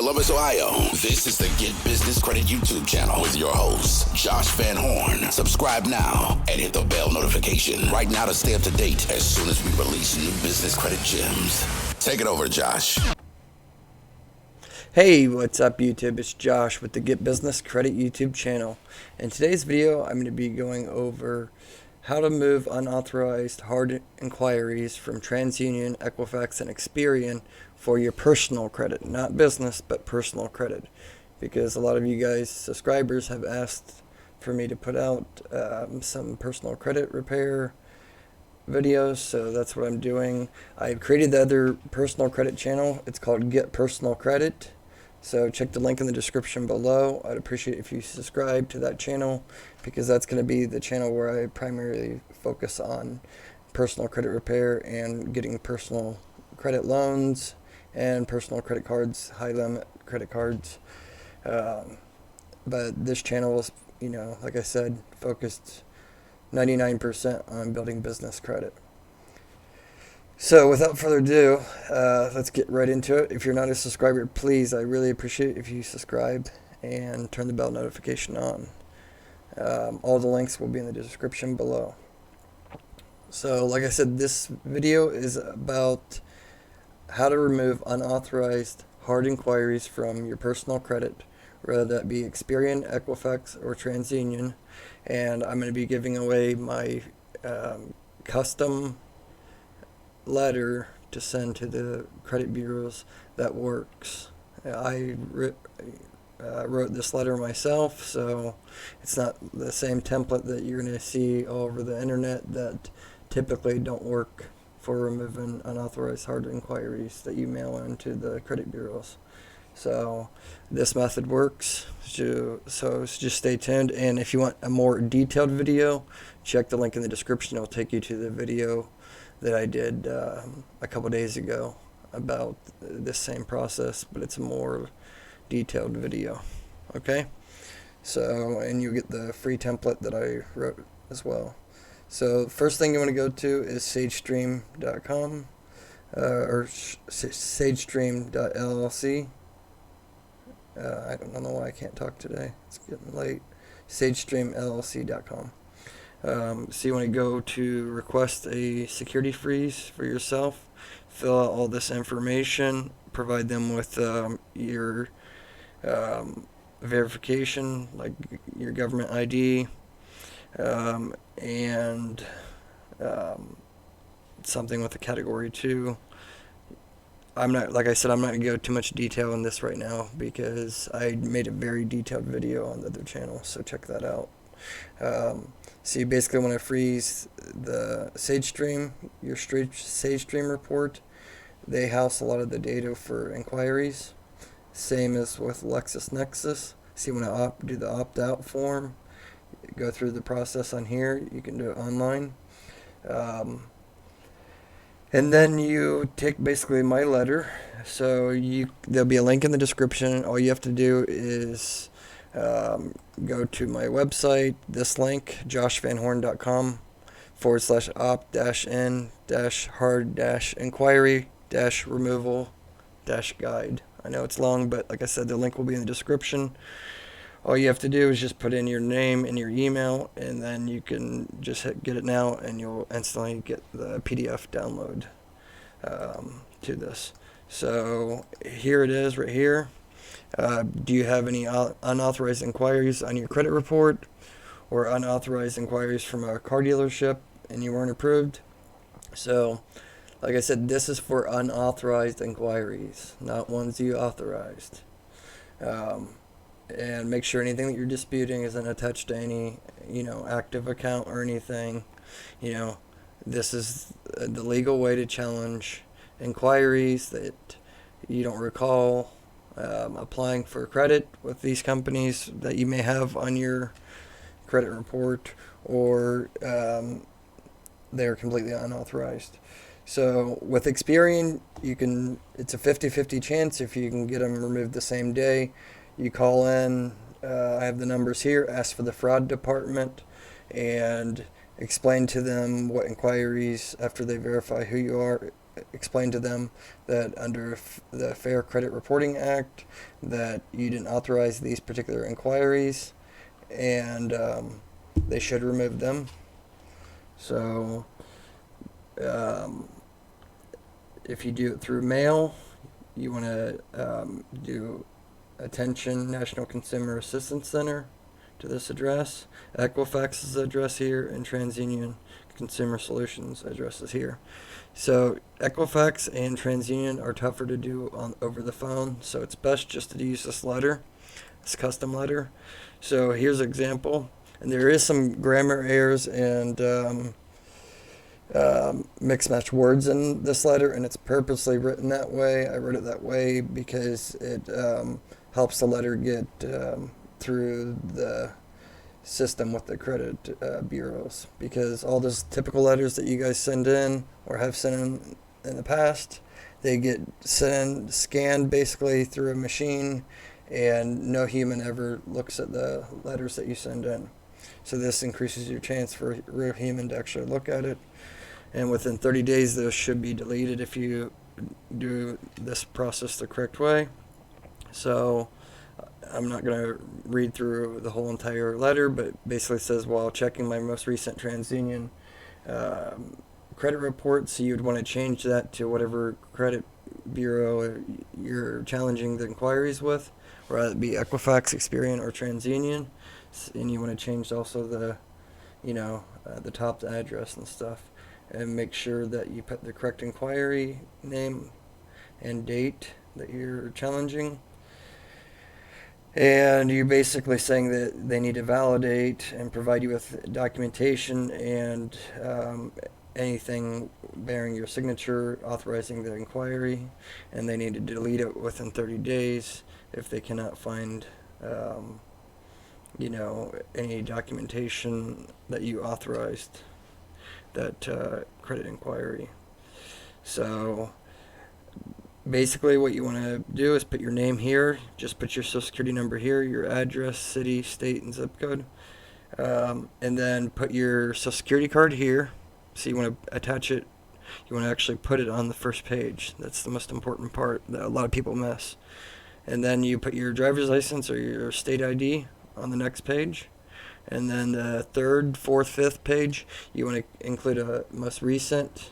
Columbus, Ohio. This is the Get Business Credit YouTube channel with your host, Josh Van Horn. Subscribe now and hit the bell notification right now to stay up to date as soon as we release new business credit gems. Take it over, Josh. Hey, what's up YouTube? It's Josh with the Get Business Credit YouTube channel. In today's video, I'm going to be going over how to move unauthorized hard inquiries from Transunion, Equifax, and Experian for your personal credit. Not business, but personal credit. Because a lot of you guys, subscribers, have asked for me to put out some personal credit repair videos, so that's what I'm doing. I've created the other personal credit channel. It's called Get Personal Credit. So check the link in the description below. I'd appreciate if you subscribe to that channel because that's going to be the channel where I primarily focus on personal credit repair and getting personal credit loans and personal credit cards, high limit credit cards. But this channel is, like I said, focused 99% on building business credit. So without further ado, let's get right into it. If you're not a subscriber, please, I really appreciate if you subscribe and turn the bell notification on. All the links will be in the description below. So like I said, this video is about how to remove unauthorized hard inquiries from your personal credit, whether that be Experian, Equifax, or TransUnion. And I'm going to be giving away my custom letter to send to the credit bureaus that works. I wrote this letter myself, so it's not the same template that you're going to see all over the internet that typically don't work for removing unauthorized hard inquiries that you mail into the credit bureaus. So this method works, so just stay tuned. And if you want a more detailed video, check the link in the description. It'll take you to the video that I did a couple days ago about this same process, but it's a more detailed video. Okay, so, and you get the free template that I wrote as well. So first thing you want to go to is sagestream.com or sagestream.llc. I don't know why I can't talk today. It's getting late. sagestreamllc.com. So you want to go to request a security freeze for yourself, fill out all this information, provide them with your verification, like your government ID, and something with a category 2. Like I said, I'm not going to go too much detail in this right now because I made a very detailed video on the other channel, so check that out. So you basically want to freeze the SageStream, your SageStream report. They house a lot of the data for inquiries. Same as with LexisNexis. So you want to do the opt-out form. Go through the process on here. You can do it online. And then you take basically my letter. So there'll be a link in the description. All you have to do is go to my website, this link, joshvanhorn.com/opt-in-hard-inquiry-removal-guide. I know it's long, but like I said, the link will be in the description. All you have to do is just put in your name and your email, and then you can just hit get it now, and you'll instantly get the PDF download to this. So here it is right here. Do you have any unauthorized inquiries on your credit report or unauthorized inquiries from a car dealership and you weren't approved? So, like I said, this is for unauthorized inquiries, not ones you authorized. And make sure anything that you're disputing isn't attached to any, active account or anything. This is the legal way to challenge inquiries that you don't recall applying for credit with these companies that you may have on your credit report, or they're completely unauthorized. So with Experian, it's a 50-50 chance if you can get them removed the same day. You call in, I have the numbers here, ask for the fraud department, and explain to them what inquiries, after they verify who you are, explain to them that under the Fair Credit Reporting Act that you didn't authorize these particular inquiries, and they should remove them. So if you do it through mail, you want to do Attention National Consumer Assistance Center to this address. Equifax's address here, and Transunion Consumer Solutions address is here. So Equifax and Transunion are tougher to do over the phone, so it's best just to use this letter, this custom letter. So here's an example, and there is some grammar errors and mix match words in this letter, and it's purposely written that way. I wrote it that way because it helps the letter get through the system with the credit bureaus, because all those typical letters that you guys send in or have sent in the past, they get scanned basically through a machine, and no human ever looks at the letters that you send in. So this increases your chance for a real human to actually look at it. And within 30 days, those should be deleted if you do this process the correct way. So I'm not going to read through the whole entire letter, but basically says, while checking my most recent TransUnion credit report, so you'd want to change that to whatever credit bureau you're challenging the inquiries with, whether it be Equifax, Experian, or TransUnion. And you want to change also the, the top address and stuff. And make sure that you put the correct inquiry name and date that you're challenging. And you're basically saying that they need to validate and provide you with documentation and anything bearing your signature authorizing the inquiry. And they need to delete it within 30 days if they cannot find any documentation that you authorized that credit inquiry. So basically what you want to do is put your name here, just put your social security number here, your address, city, state, and zip code, and then put your social security card here. So you want to attach it, you want to actually put it on the first page. That's the most important part that a lot of people miss. And then you put your driver's license or your state ID on the next page. And then the third, fourth, fifth page, you want to include a most recent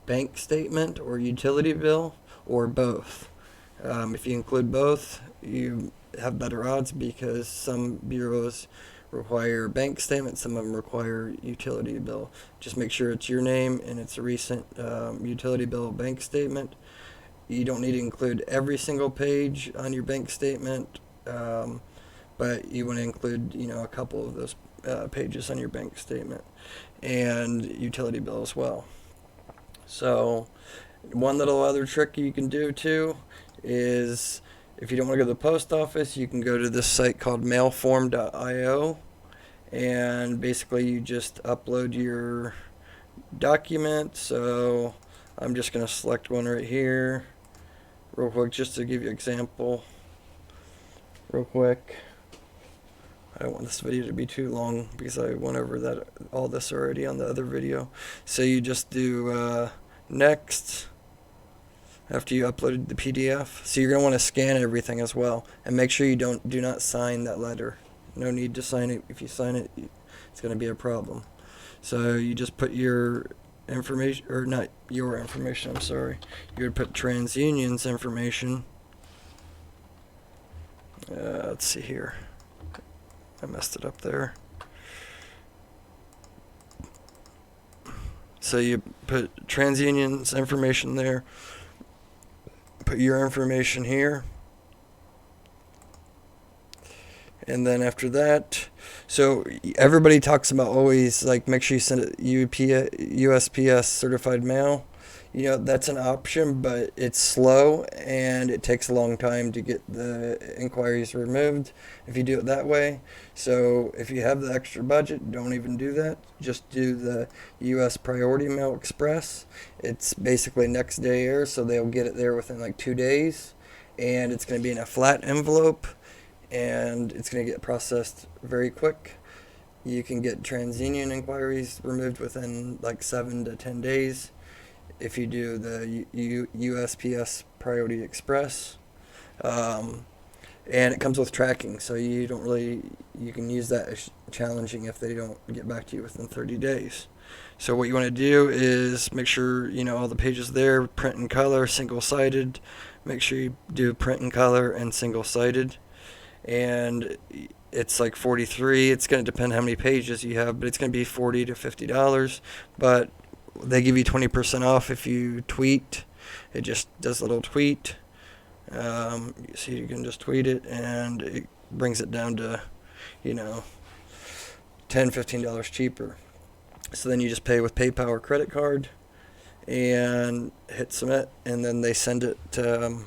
bank statement or utility bill, or both. If you include both, you have better odds, because some bureaus require bank statement, some of them require utility bill. Just make sure it's your name and it's a recent utility bill bank statement. You don't need to include every single page on your bank statement, but you want to include, a couple of those pages on your bank statement and utility bill as well. So one little other trick you can do too is, if you don't want to go to the post office, you can go to this site called mailform.io, and basically you just upload your document. So I'm just going to select one right here real quick, just to give you an example real quick. I don't want this video to be too long because I went over all this already on the other video. So you just do next after you uploaded the PDF. So you're going to want to scan everything as well, and make sure you do not sign that letter. No need to sign it. If you sign it, it's going to be a problem. So you just put your information, or not your information, I'm sorry. You would put TransUnion's information. Let's see here. I messed it up there. So you put TransUnion's information there, put your information here, and then after that, so everybody talks about always, like, make sure you send it USPS certified mail. That's an option, but it's slow and it takes a long time to get the inquiries removed if you do it that way. So if you have the extra budget, don't even do that. Just do the US Priority Mail Express. It's basically next day air, so they'll get it there within like 2 days, and it's going to be in a flat envelope, and it's going to get processed very quick. You can get TransUnion inquiries removed within like 7 to 10 days. if you do the USPS Priority Express. And it comes with tracking, so you can use that as challenging if they don't get back to you within 30 days. So what you want to do is make sure all the pages there, print and color, single-sided. Make sure you do print and color and single-sided. And it's like 43. It's going to depend how many pages you have, but it's going to be $40 to $50. But they give you 20% off if you tweet. It just does a little tweet. So you can just tweet it, and it brings it down to, $10, $15 cheaper. So then you just pay with PayPal or credit card, and hit submit, and then they send it to,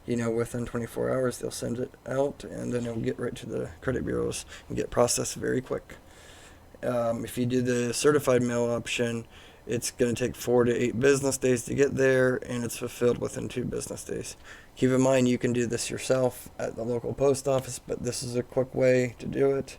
within 24 hours they'll send it out, and then it'll get right to the credit bureaus and get processed very quick. If you do the certified mail option, it's going to take 4 to 8 business days to get there, and it's fulfilled within 2 business days. Keep in mind, you can do this yourself at the local post office, but this is a quick way to do it.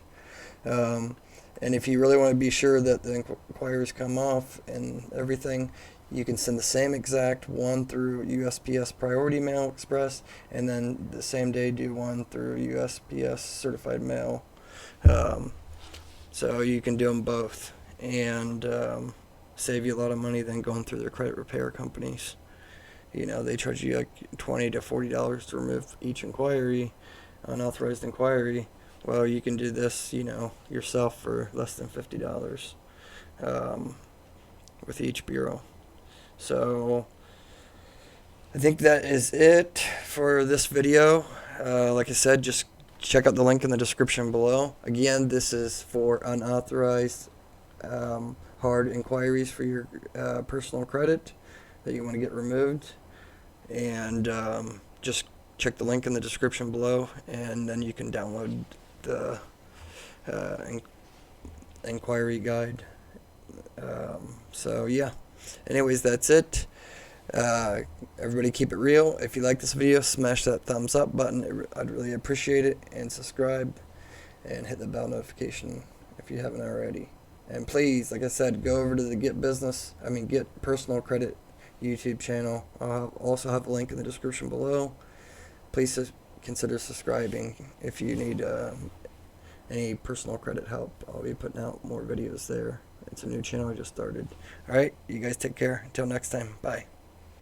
And if you really want to be sure that the inquiries come off and everything, you can send the same exact one through USPS Priority Mail Express, and then the same day do one through USPS Certified Mail. So you can do them both, and save you a lot of money than going through their credit repair companies. They charge you like $20 to $40 to remove each inquiry, unauthorized inquiry. Well, you can do this, yourself for less than $50 with each bureau. So I think that is it for this video. Like I said, just check out the link in the description below. Again, this is for unauthorized hard inquiries for your personal credit that you want to get removed, and just check the link in the description below, and then you can download the inquiry guide. So yeah, anyways, that's it. Everybody keep it real. If you like this video, smash that thumbs up button. I'd really appreciate it, and subscribe and hit the bell notification if you haven't already. And please, like I said, go over to the Get Personal Credit YouTube channel. I'll also have a link in the description below. Please consider subscribing if you need any personal credit help. I'll be putting out more videos there. It's a new channel I just started. Alright, you guys take care. Until next time. Bye.